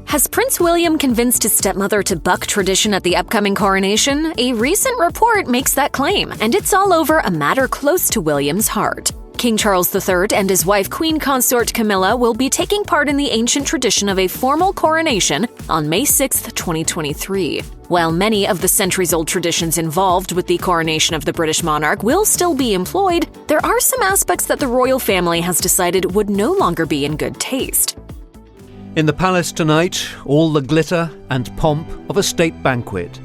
Has Prince William convinced his stepmother to buck tradition at the upcoming coronation? A recent report makes that claim, and it's all over a matter close to William's heart. King Charles III and his wife Queen Consort Camilla will be taking part in the ancient tradition of a formal coronation on May 6, 2023. While many of the centuries-old traditions involved with the coronation of the British monarch will still be employed, there are some aspects that the royal family has decided would no longer be in good taste. In the palace tonight, all the glitter and pomp of a state banquet.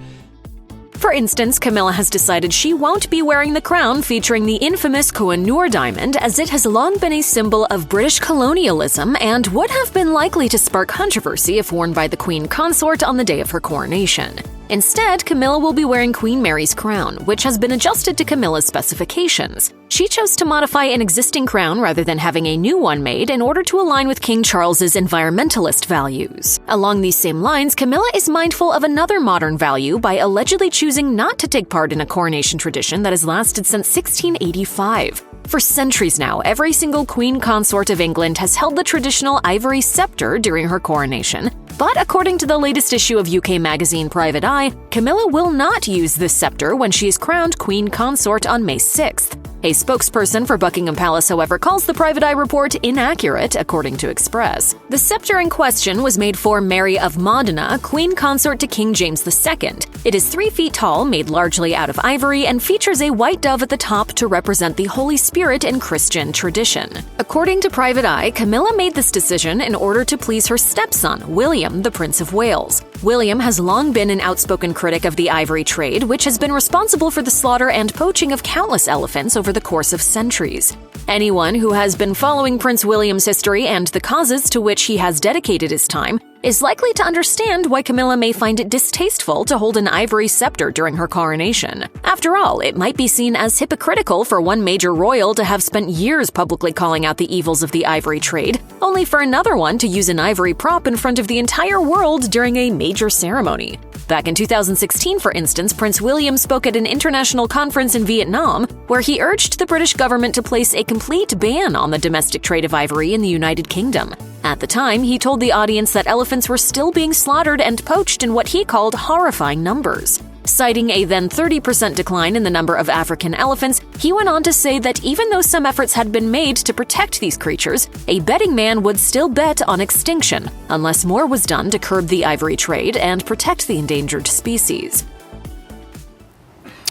For instance, Camilla has decided she won't be wearing the crown featuring the infamous Koh-i-Noor diamond, as it has long been a symbol of British colonialism and would have been likely to spark controversy if worn by the Queen Consort on the day of her coronation. Instead, Camilla will be wearing Queen Mary's crown, which has been adjusted to Camilla's specifications. She chose to modify an existing crown rather than having a new one made in order to align with King Charles's environmentalist values. Along these same lines, Camilla is mindful of another modern value by allegedly choosing not to take part in a coronation tradition that has lasted since 1685. For centuries now, every single Queen Consort of England has held the traditional ivory scepter during her coronation. But according to the latest issue of UK magazine Private Eye, Camilla will not use this scepter when she is crowned Queen Consort on May 6th. A spokesperson for Buckingham Palace, however, calls the Private Eye report inaccurate, according to Express. The scepter in question was made for Mary of Modena, Queen Consort to King James II. It is 3 feet tall, made largely out of ivory, and features a white dove at the top to represent the Holy Spirit in Christian tradition. According to Private Eye, Camilla made this decision in order to please her stepson, William, the Prince of Wales. William has long been an outspoken critic of the ivory trade, which has been responsible for the slaughter and poaching of countless elephants over the course of centuries. Anyone who has been following Prince William's history and the causes to which he has dedicated his time is likely to understand why Camilla may find it distasteful to hold an ivory scepter during her coronation. After all, it might be seen as hypocritical for one major royal to have spent years publicly calling out the evils of the ivory trade, only for another one to use an ivory prop in front of the entire world during a major ceremony. Back in 2016, for instance, Prince William spoke at an international conference in Vietnam, where he urged the British government to place a complete ban on the domestic trade of ivory in the United Kingdom. At the time, he told the audience that elephants were still being slaughtered and poached in what he called horrifying numbers. Citing a then 30% decline in the number of African elephants, he went on to say that even though some efforts had been made to protect these creatures, a betting man would still bet on extinction, unless more was done to curb the ivory trade and protect the endangered species.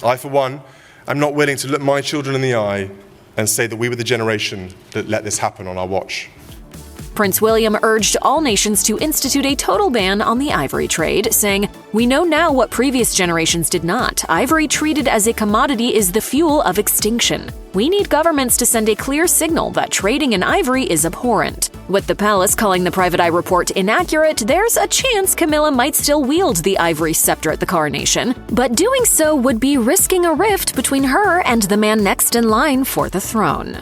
I, for one, am not willing to look my children in the eye and say that we were the generation that let this happen on our watch. Prince William urged all nations to institute a total ban on the ivory trade, saying, "We know now what previous generations did not. Ivory treated as a commodity is the fuel of extinction. We need governments to send a clear signal that trading in ivory is abhorrent." With the palace calling the Private Eye report inaccurate, there's a chance Camilla might still wield the ivory scepter at the coronation, but doing so would be risking a rift between her and the man next in line for the throne.